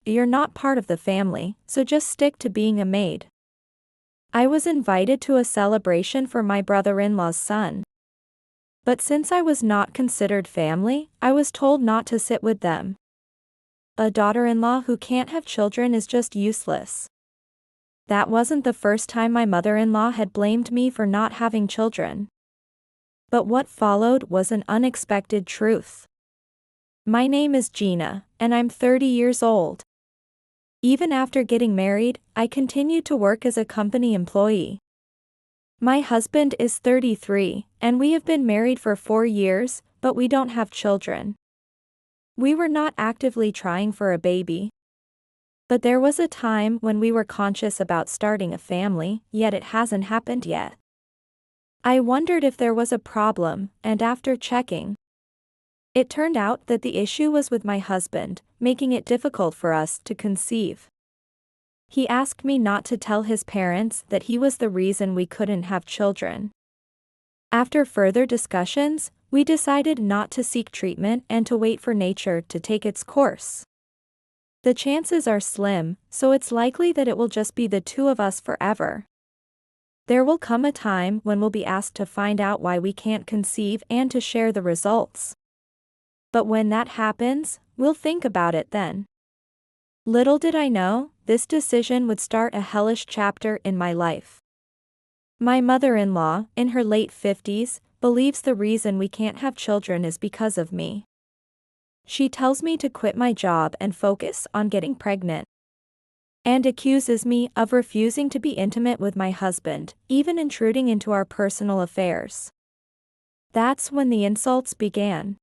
You're not part of the family, so just stick to being a maid. I was invited to a celebration for my brother-in-law's son. But since I was not considered family, I was told not to sit with them. A daughter-in-law who can't have children is just useless. That wasn't the first time my mother-in-law had blamed me for not having children. But what followed was an unexpected truth. My name is Gina, and I'm 30 years old. Even after getting married, I continued to work as a company employee. My husband is 33, and we have been married for 4 years, but we don't have children. We were not actively trying for a baby. But there was a time when we were conscious about starting a family, yet it hasn't happened yet. I wondered if there was a problem, and after checking, it turned out that the issue was with my husband, making it difficult for us to conceive. He asked me not to tell his parents that he was the reason we couldn't have children. After further discussions, we decided not to seek treatment and to wait for nature to take its course. The chances are slim, so it's likely that it will just be the two of us forever. There will come a time when we'll be asked to find out why we can't conceive and to share the results. But when that happens, we'll think about it then. Little did I know, this decision would start a hellish chapter in my life. My mother-in-law, in her late 50s, believes the reason we can't have children is because of me. She tells me to quit my job and focus on getting pregnant. And accuses me of refusing to be intimate with my husband, even intruding into our personal affairs. That's when the insults began.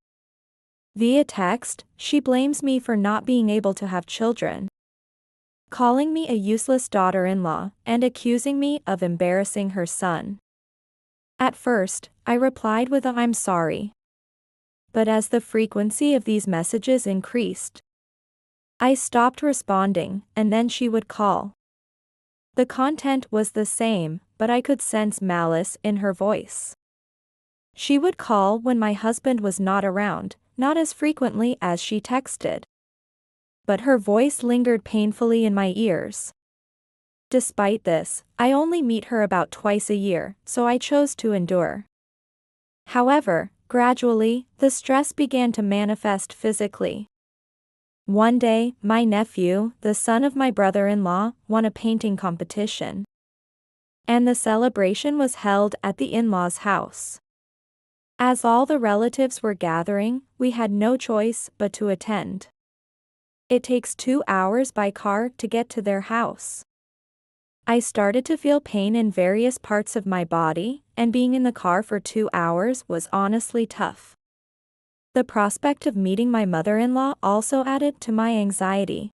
Via text, she blames me for not being able to have children, calling me a useless daughter-in-law, and accusing me of embarrassing her son. At first, I replied with a "I'm sorry." But as the frequency of these messages increased, I stopped responding, and then she would call. The content was the same, but I could sense malice in her voice. She would call when my husband was not around, not as frequently as she texted. But her voice lingered painfully in my ears. Despite this, I only meet her about twice a year, so I chose to endure. However, gradually, the stress began to manifest physically. One day, my nephew, the son of my brother-in-law, won a painting competition. And the celebration was held at the in-laws' house. As all the relatives were gathering, we had no choice but to attend. It takes 2 hours by car to get to their house. I started to feel pain in various parts of my body, and being in the car for 2 hours was honestly tough. The prospect of meeting my mother-in-law also added to my anxiety.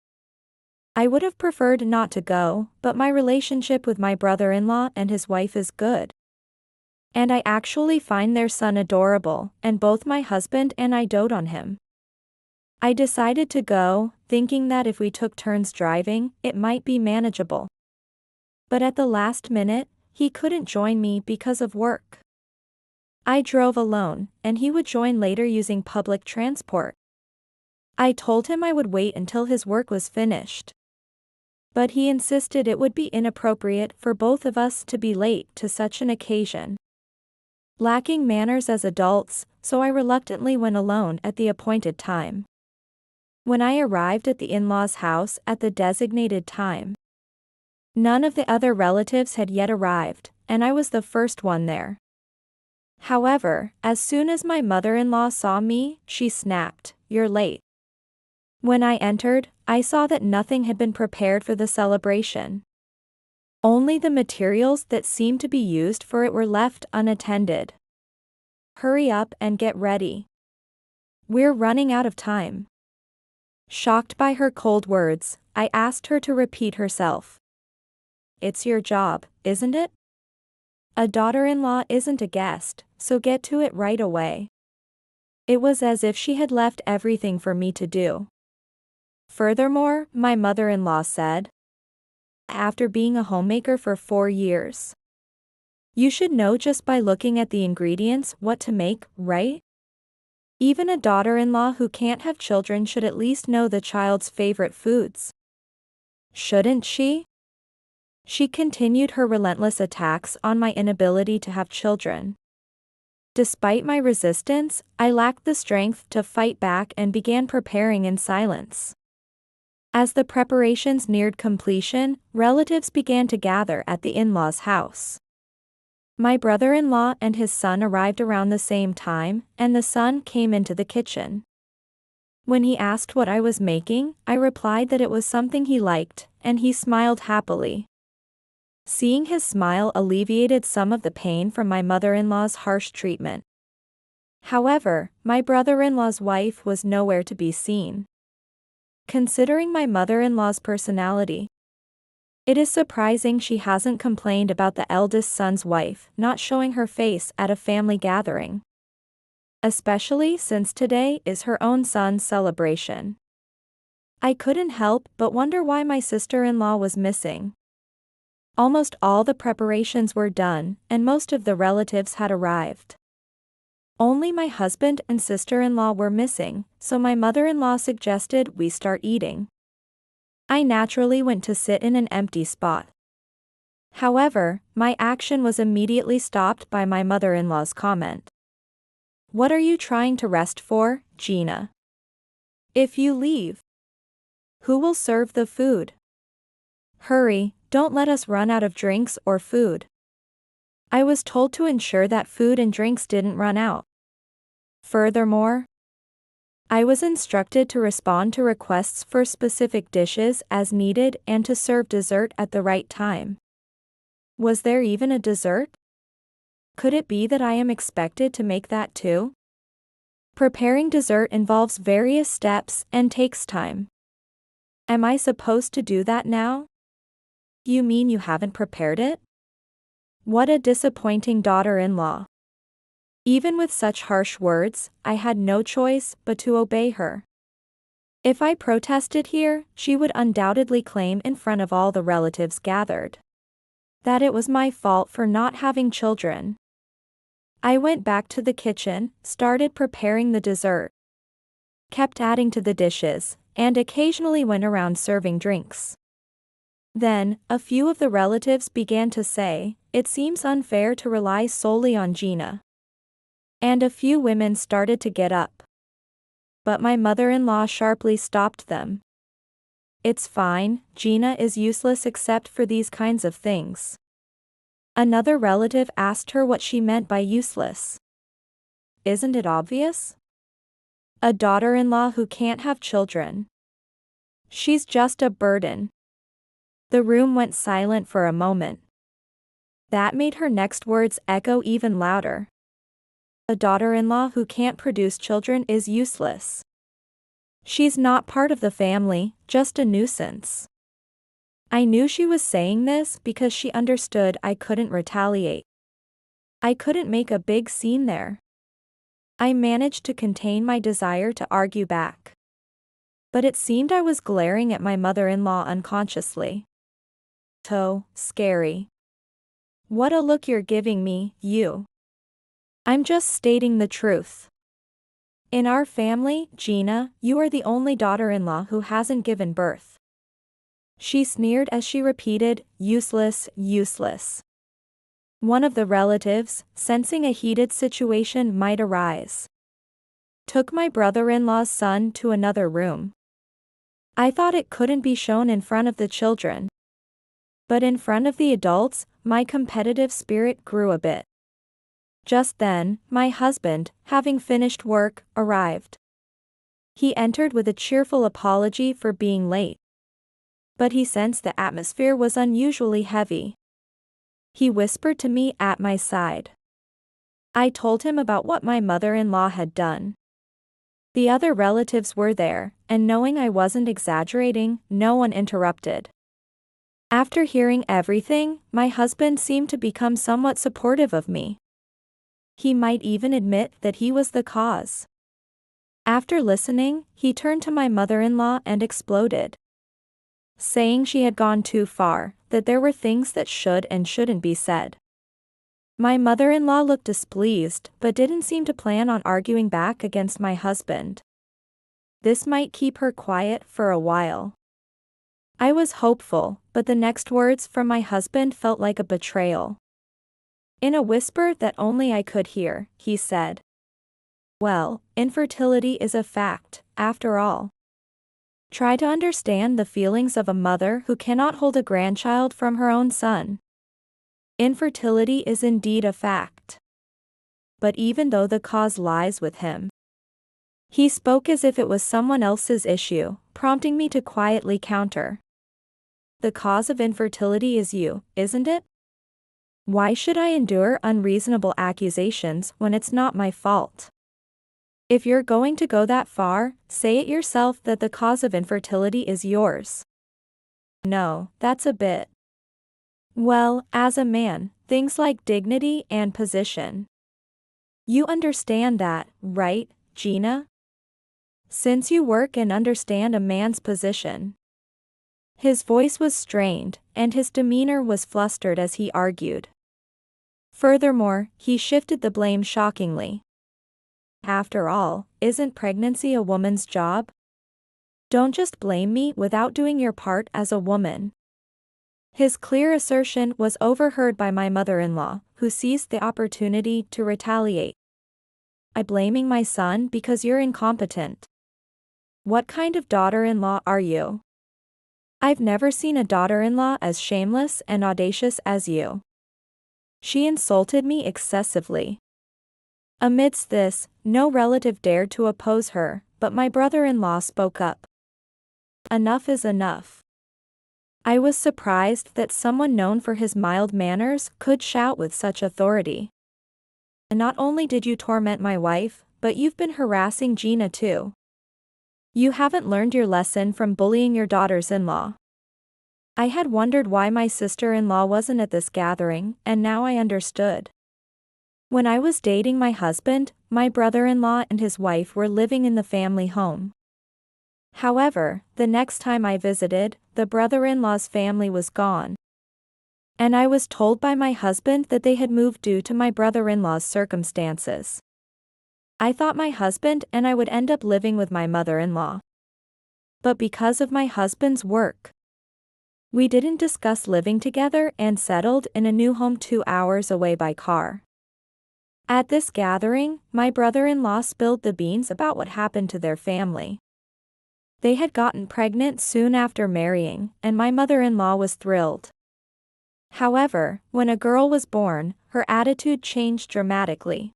I would have preferred not to go, but my relationship with my brother-in-law and his wife is good. And I actually find their son adorable, and both my husband and I dote on him. I decided to go, thinking that if we took turns driving, it might be manageable. But at the last minute, he couldn't join me because of work. I drove alone, and he would join later using public transport. I told him I would wait until his work was finished. But he insisted it would be inappropriate for both of us to be late to such an occasion. Lacking manners as adults, so I reluctantly went alone at the appointed time. When I arrived at the in-laws' house at the designated time, none of the other relatives had yet arrived, and I was the first one there. However, as soon as my mother-in-law saw me, she snapped, "You're late." When I entered, I saw that nothing had been prepared for the celebration. Only the materials that seemed to be used for it were left unattended. "Hurry up and get ready. We're running out of time." Shocked by her cold words, I asked her to repeat herself. "It's your job, isn't it? A daughter-in-law isn't a guest, so get to it right away." It was as if she had left everything for me to do. Furthermore, my mother-in-law said, "After being a homemaker for 4 years, you should know just by looking at the ingredients what to make, right? Even a daughter-in-law who can't have children should at least know the child's favorite foods. Shouldn't she? She continued her relentless attacks on my inability to have children. Despite my resistance, I lacked the strength to fight back and began preparing in silence. As the preparations neared completion, relatives began to gather at the in-laws' house. My brother-in-law and his son arrived around the same time, and the son came into the kitchen. When he asked what I was making, I replied that it was something he liked, and he smiled happily. Seeing his smile alleviated some of the pain from my mother-in-law's harsh treatment. However, my brother-in-law's wife was nowhere to be seen. Considering my mother-in-law's personality, it is surprising she hasn't complained about the eldest son's wife not showing her face at a family gathering. Especially since today is her own son's celebration. I couldn't help but wonder why my sister-in-law was missing. Almost all the preparations were done, and most of the relatives had arrived. Only my husband and sister-in-law were missing, so my mother-in-law suggested we start eating. I naturally went to sit in an empty spot. However, my action was immediately stopped by my mother-in-law's comment. "What are you trying to rest for, Gina? If you leave, who will serve the food? Hurry, don't let us run out of drinks or food." I was told to ensure that food and drinks didn't run out. Furthermore, I was instructed to respond to requests for specific dishes as needed and to serve dessert at the right time. Was there even a dessert? Could it be that I am expected to make that too? Preparing dessert involves various steps and takes time. Am I supposed to do that now? You mean you haven't prepared it? What a disappointing daughter-in-law. Even with such harsh words, I had no choice but to obey her. If I protested here, she would undoubtedly claim in front of all the relatives gathered that it was my fault for not having children. I went back to the kitchen, started preparing the dessert, kept adding to the dishes, and occasionally went around serving drinks. Then, a few of the relatives began to say, "It seems unfair to rely solely on Gina." And a few women started to get up. But my mother-in-law sharply stopped them. "It's fine, Gina is useless except for these kinds of things." Another relative asked her what she meant by useless. Isn't it obvious? A daughter-in-law who can't have children. She's just a burden. The room went silent for a moment. That made her next words echo even louder. A daughter-in-law who can't produce children is useless. She's not part of the family, just a nuisance. I knew she was saying this because she understood I couldn't retaliate. I couldn't make a big scene there. I managed to contain my desire to argue back. But it seemed I was glaring at my mother-in-law unconsciously. So scary. What a look you're giving me, you. I'm just stating the truth. In our family, Gina, you are the only daughter-in-law who hasn't given birth. She sneered as she repeated, "Useless, useless." One of the relatives, sensing a heated situation might arise, took my brother-in-law's son to another room. I thought it couldn't be shown in front of the children. But in front of the adults, my competitive spirit grew a bit. Just then, my husband, having finished work, arrived. He entered with a cheerful apology for being late. But he sensed the atmosphere was unusually heavy. He whispered to me at my side. I told him about what my mother-in-law had done. The other relatives were there, and knowing I wasn't exaggerating, no one interrupted. After hearing everything, my husband seemed to become somewhat supportive of me. He might even admit that he was the cause. After listening, he turned to my mother-in-law and exploded, saying she had gone too far, that there were things that should and shouldn't be said. My mother-in-law looked displeased, but didn't seem to plan on arguing back against my husband. This might keep her quiet for a while. I was hopeful, but the next words from my husband felt like a betrayal. In a whisper that only I could hear, he said, "Well, infertility is a fact, after all. Try to understand the feelings of a mother who cannot hold a grandchild from her own son. Infertility is indeed a fact. But even though the cause lies with him." He spoke as if it was someone else's issue, prompting me to quietly counter. "The cause of infertility is you, isn't it? Why should I endure unreasonable accusations when it's not my fault? If you're going to go that far, say it yourself that the cause of infertility is yours." No, that's a bit. Well, as a man, things like dignity and position. You understand that, right, Gina? Since you work and understand a man's position. His voice was strained, and his demeanor was flustered as he argued. Furthermore, he shifted the blame shockingly. After all, isn't pregnancy a woman's job? Don't just blame me without doing your part as a woman. His clear assertion was overheard by my mother-in-law, who seized the opportunity to retaliate. "I'm blaming my son because you're incompetent. What kind of daughter-in-law are you? I've never seen a daughter-in-law as shameless and audacious as you." She insulted me excessively. Amidst this, no relative dared to oppose her, but my brother-in-law spoke up. "Enough is enough." I was surprised that someone known for his mild manners could shout with such authority. "Not only did you torment my wife, but you've been harassing Gina too. You haven't learned your lesson from bullying your daughters-in-law." I had wondered why my sister-in-law wasn't at this gathering, and now I understood. When I was dating my husband, my brother-in-law and his wife were living in the family home. However, the next time I visited, the brother-in-law's family was gone. And I was told by my husband that they had moved due to my brother-in-law's circumstances. I thought my husband and I would end up living with my mother-in-law. But because of my husband's work, we didn't discuss living together and settled in a new home 2 hours away by car. At this gathering, my brother-in-law spilled the beans about what happened to their family. They had gotten pregnant soon after marrying, and my mother-in-law was thrilled. However, when a girl was born, her attitude changed dramatically.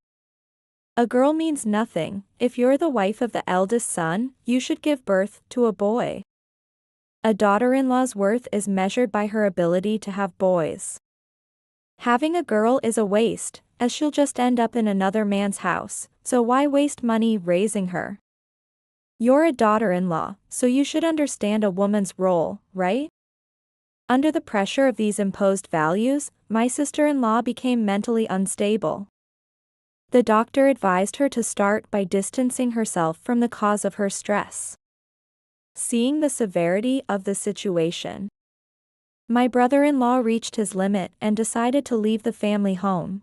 "A girl means nothing. If you're the wife of the eldest son, you should give birth to a boy. A daughter-in-law's worth is measured by her ability to have boys. Having a girl is a waste, as she'll just end up in another man's house, so why waste money raising her? You're a daughter-in-law, so you should understand a woman's role, right?" Under the pressure of these imposed values, my sister-in-law became mentally unstable. The doctor advised her to start by distancing herself from the cause of her stress. Seeing the severity of the situation, my brother-in-law reached his limit and decided to leave the family home.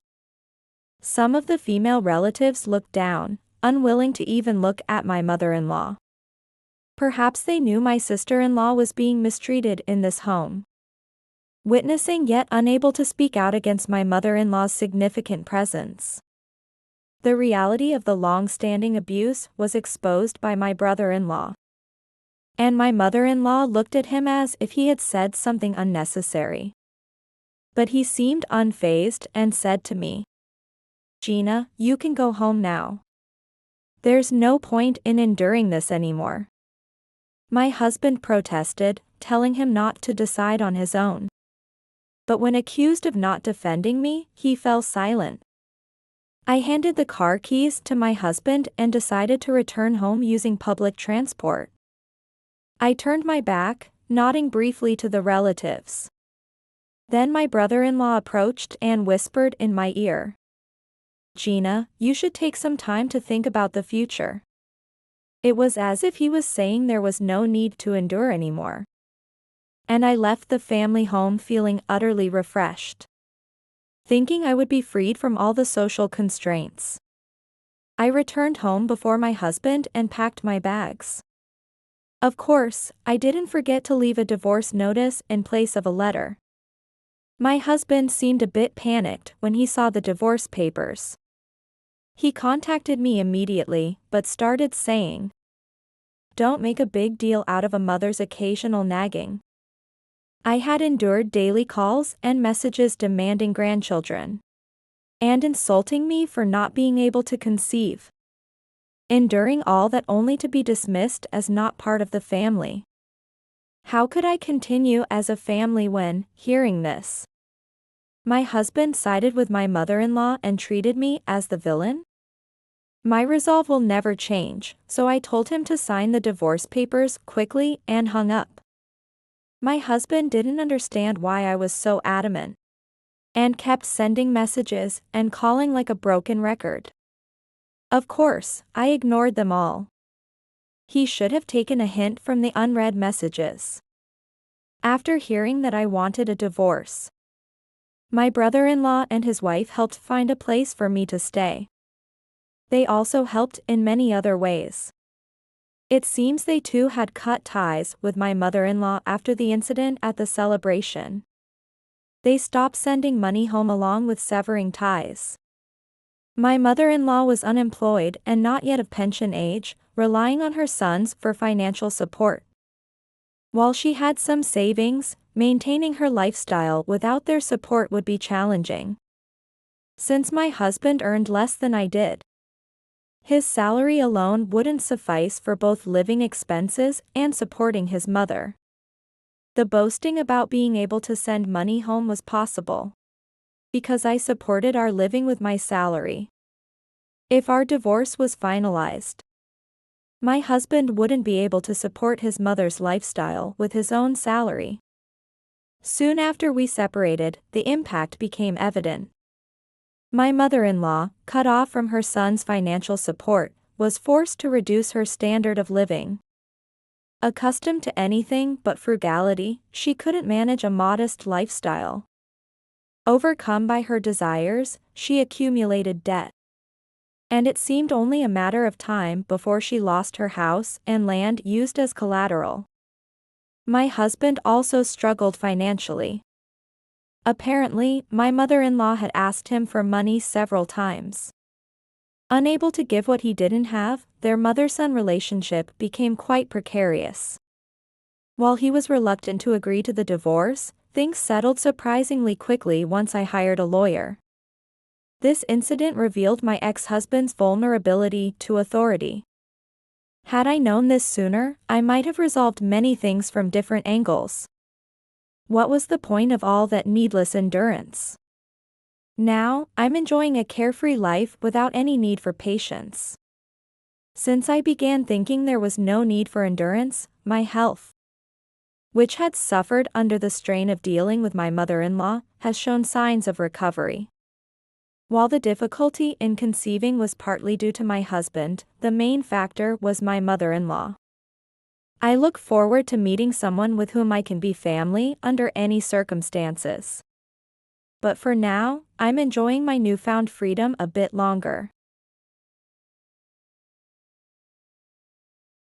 Some of the female relatives looked down, unwilling to even look at my mother-in-law. Perhaps they knew my sister-in-law was being mistreated in this home. Witnessing yet unable to speak out against my mother-in-law's significant presence, the reality of the long-standing abuse was exposed by my brother-in-law. And my mother-in-law looked at him as if he had said something unnecessary. But he seemed unfazed and said to me, "Gina, you can go home now. There's no point in enduring this anymore." My husband protested, telling him not to decide on his own. But when accused of not defending me, he fell silent. I handed the car keys to my husband and decided to return home using public transport. I turned my back, nodding briefly to the relatives. Then my brother-in-law approached and whispered in my ear, "Gina, you should take some time to think about the future." It was as if he was saying there was no need to endure anymore. And I left the family home feeling utterly refreshed. thinking I would be freed from all the social constraints. I returned home before my husband and packed my bags. Of course, I didn't forget to leave a divorce notice in place of a letter. My husband seemed a bit panicked when he saw the divorce papers. He contacted me immediately, but started saying, "Don't make a big deal out of a mother's occasional nagging." I had endured daily calls and messages demanding grandchildren, and insulting me for not being able to conceive. Enduring all that only to be dismissed as not part of the family. How could I continue as a family when, hearing this, my husband sided with my mother-in-law and treated me as the villain? My resolve will never change, so I told him to sign the divorce papers quickly and hung up. My husband didn't understand why I was so adamant, and kept sending messages and calling like a broken record. Of course, I ignored them all. He should have taken a hint from the unread messages. After hearing that I wanted a divorce, my brother-in-law and his wife helped find a place for me to stay. They also helped in many other ways. It seems they too had cut ties with my mother-in-law after the incident at the celebration. They stopped sending money home along with severing ties. My mother-in-law was unemployed and not yet of pension age, relying on her sons for financial support. While she had some savings, maintaining her lifestyle without their support would be challenging. Since my husband earned less than I did, his salary alone wouldn't suffice for both living expenses and supporting his mother. The boasting about being able to send money home was possible, because I supported our living with my salary. If our divorce was finalized, my husband wouldn't be able to support his mother's lifestyle with his own salary. Soon after we separated, the impact became evident. My mother-in-law, cut off from her son's financial support, was forced to reduce her standard of living. Accustomed to anything but frugality, she couldn't manage a modest lifestyle. Overcome by her desires, she accumulated debt. And it seemed only a matter of time before she lost her house and land used as collateral. My husband also struggled financially. Apparently, my mother-in-law had asked him for money several times. Unable to give what he didn't have, their mother-son relationship became quite precarious. While he was reluctant to agree to the divorce, things settled surprisingly quickly once I hired a lawyer. This incident revealed my ex-husband's vulnerability to authority. Had I known this sooner, I might have resolved many things from different angles. What was the point of all that needless endurance? Now, I'm enjoying a carefree life without any need for patience. Since I began thinking there was no need for endurance, my health, which had suffered under the strain of dealing with my mother-in-law, has shown signs of recovery. While the difficulty in conceiving was partly due to my husband, the main factor was my mother-in-law. I look forward to meeting someone with whom I can be family under any circumstances. But for now, I'm enjoying my newfound freedom a bit longer.